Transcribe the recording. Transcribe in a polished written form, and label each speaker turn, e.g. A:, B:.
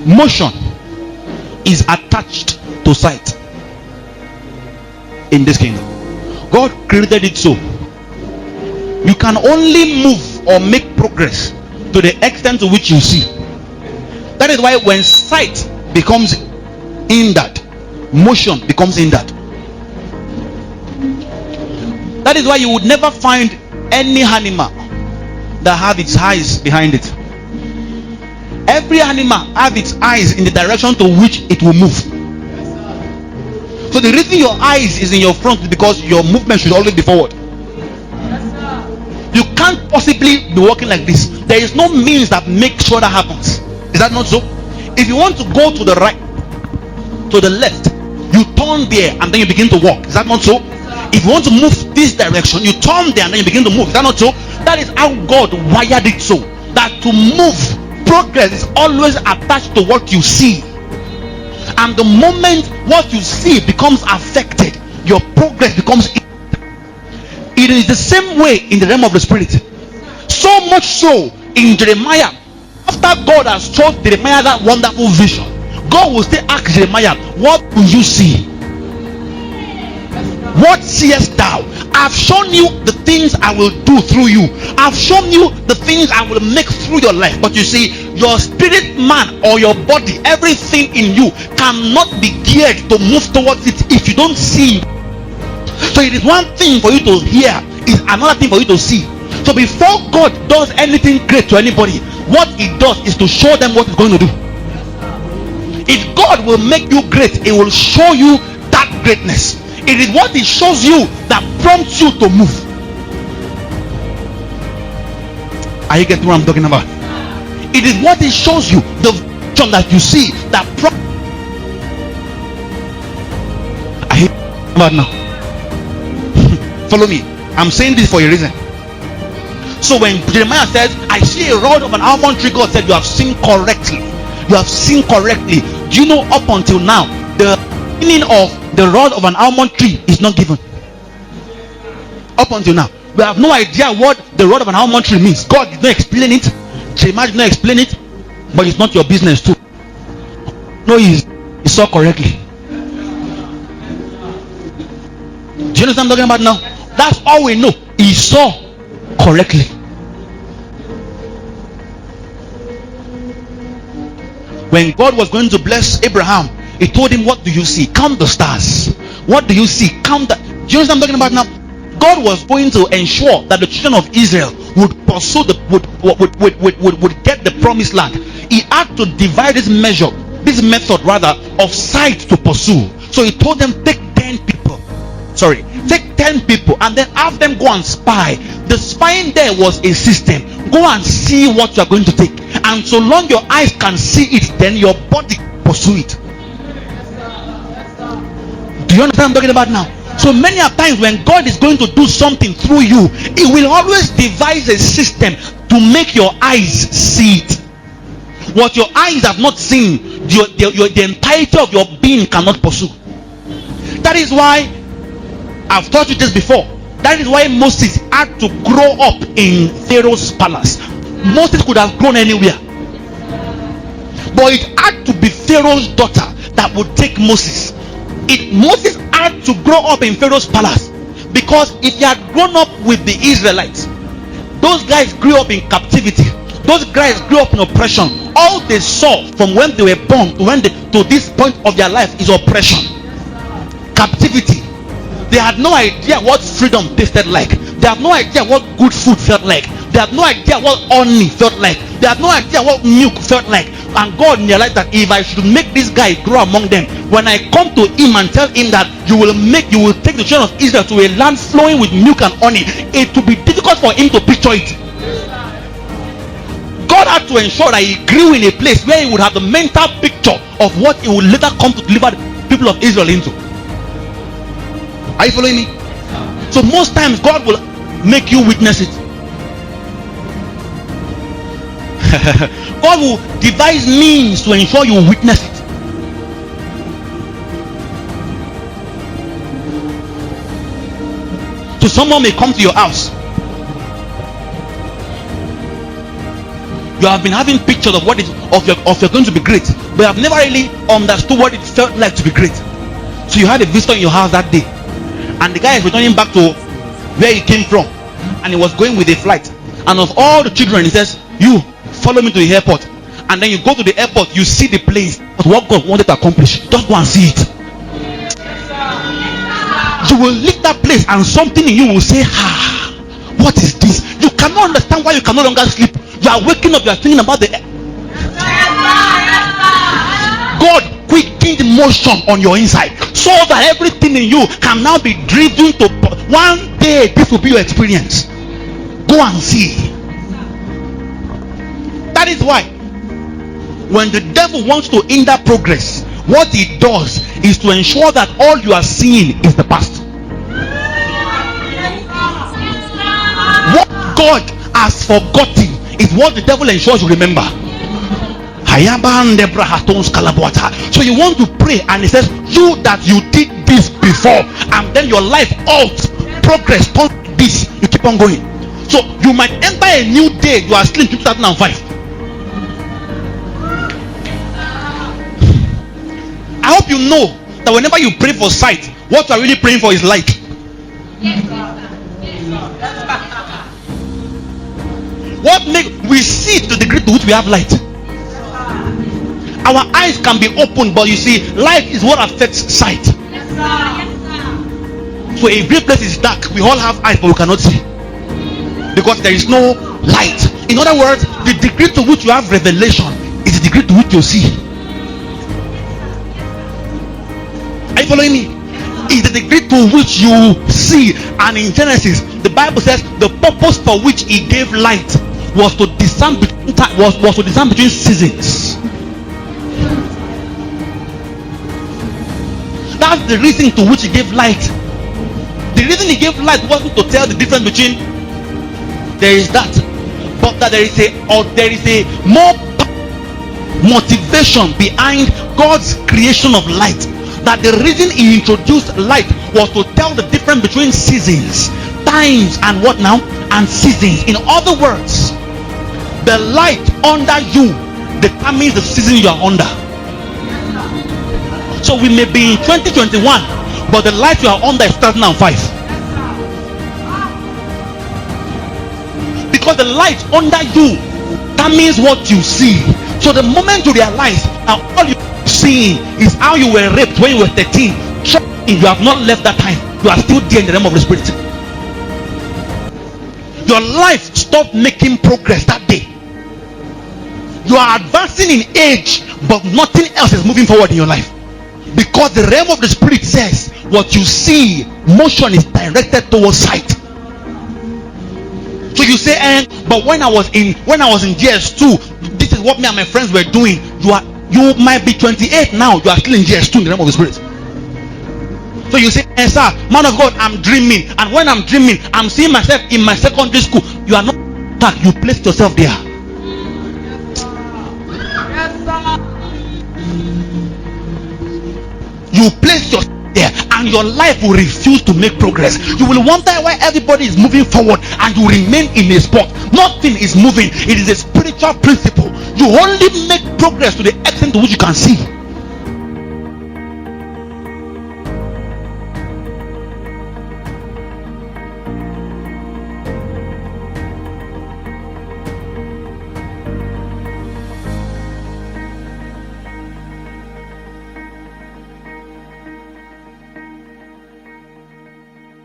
A: motion is attached to sight in this kingdom. God created it so you can only move or make progress to the extent to which you see. That is why when sight becomes hindered, motion becomes hindered. That is why you would never find any animal that have its eyes behind it. Every animal have its eyes in the direction to which it will move. So the reason your eyes is in your front is because your movement should always be forward. You can't possibly be walking like this. There is no means that makes sure that happens. Is that not so? If you want to go to the right, to the left, you turn there and then you begin to walk. Is that not so? If you want to move this direction, you turn there and then you begin to move. Is that not so? That is how God wired it so that to move, progress is always attached to what you see. And the moment what you see becomes affected, your progress becomes. It is the same way in the realm of the spirit. So much so in Jeremiah, after God has showed Jeremiah that wonderful vision, God will still ask Jeremiah, what do you see? What seest thou? I've shown you the things I will do through you. I've shown you the things I will make through your life. But you see, your spirit man or your body, everything in you cannot be geared to move towards it if you don't see. So it is one thing for you to hear, is another thing for you to see. So before God does anything great to anybody, what he does is to show them what he's going to do. If God will make you great, he will show you that greatness. It is what he shows you that prompts you to move. Are you getting what I'm talking about? It is what he shows you, the vision that you see, that prompts. Are you getting about now? Follow me. I'm saying this for a reason. So when Jeremiah says, I see a rod of an almond tree, God said, you have seen correctly. You have seen correctly. Do you know, up until now, the meaning of the rod of an almond tree is not given. Up until now, we have no idea what the rod of an almond tree means. God did not explain it. Jeremiah did not explain it. But it's not your business too. No, he saw correctly. Do you understand what I'm talking about now? That's all we know. He saw correctly. When God was going to bless Abraham, he told him, what do you see? Count the stars. What do you see? Count that. Do you understand what I'm talking about now? God was going to ensure that the children of Israel would pursue would get the promised land. He had to divide this method of sight to pursue. So he told them, take 10 people. Take 10 people and then have them go and spy. The spying there was a system. Go and see what you are going to take. And so long your eyes can see it, then your body pursue it. Do you understand what I'm talking about now? So many a times when God is going to do something through you, he will always devise a system to make your eyes see it. What your eyes have not seen, the entirety of your being cannot pursue. That is why I've taught you this before. That is why Moses had to grow up in Pharaoh's palace. Moses could have grown anywhere, but it had to be Pharaoh's daughter that would take Moses. Moses had to grow up in Pharaoh's palace, because if he had grown up with the Israelites, those guys grew up in captivity. Those guys grew up in oppression. All they saw from when they were born to this point of their life is oppression, captivity. They had no idea what freedom tasted like. They had no idea what good food felt like. They had no idea what honey felt like. They had no idea what milk felt like. And God realized that if I should make this guy grow among them, when I come to him and tell him that you will take the children of Israel to a land flowing with milk and honey, it will be difficult for him to picture it. God had to ensure that he grew in a place where he would have the mental picture of what he would later come to deliver the people of Israel into. Are you following me? So most times God will make you witness it. God will devise means to ensure you witness it. So someone may come to your house. You have been having pictures of you're going to be great, but you have never really understood what it felt like to be great. So you had a visitor in your house that day, and the guy is returning back to where he came from, and he was going with a flight. And of all the children, he says, "You follow me to the airport." And then you go to the airport, you see the place, but what God wanted to accomplish, just go and see it. You will leave that place, and something in you will say, what is this? You cannot understand why you can no longer sleep. You are waking up, you are thinking about the God quickened motion on your inside, so that everything in you can now be driven to one day. This will be your experience. Go and see. That is why when the devil wants to hinder progress, what he does is to ensure that all you are seeing is the past. What God has forgotten is what the devil ensures you remember. So you want to pray, and he says, you that you did this before, and then your life halts, progress, this, you keep on going. So you might enter a new day, you are still in 2005. I hope you know that whenever you pray for sight, what you are really praying for is light. Yes, what make we see to the degree to which we have light? Our eyes can be open, but you see, light is what affects sight. So if a place is dark, we all have eyes, but we cannot see because there is no light. In other words, the degree to which you have revelation is the degree to which you see. Are you following me? Is the degree to which you see. And in Genesis, the Bible says the purpose for which he gave light was to discern between seasons. That's the reason to which he gave light. The reason he gave light wasn't to tell the difference between there is that, but that there is a more motivation behind God's creation of light. That the reason he introduced light was to tell the difference between seasons, times, and what now? And seasons. In other words, the light under you determines the season you are under. So we may be in 2021, but the light you are under is 2005. Because the light under you determines what you see. So the moment you realize now all you seeing is how you were raped when you were 13, you have not left that time. You are still there in the realm of the spirit. Your life stopped making progress that day. You are advancing in age, but nothing else is moving forward in your life, because the realm of the spirit says what you see, motion is directed towards sight. So you say, but when I was in GS2, this is what me and my friends were doing. You might be 28 now, you are still in GS2 in the realm of the spirit. So you say, sir, man of God, I'm dreaming, and when I'm dreaming, I'm seeing myself in my secondary school. You are not stuck, you placed yourself there. You place yourself there, and your life will refuse to make progress. You will wonder why everybody is moving forward and you remain in a spot. Nothing is moving. It is a spiritual principle. You only make progress to the extent to which you can see.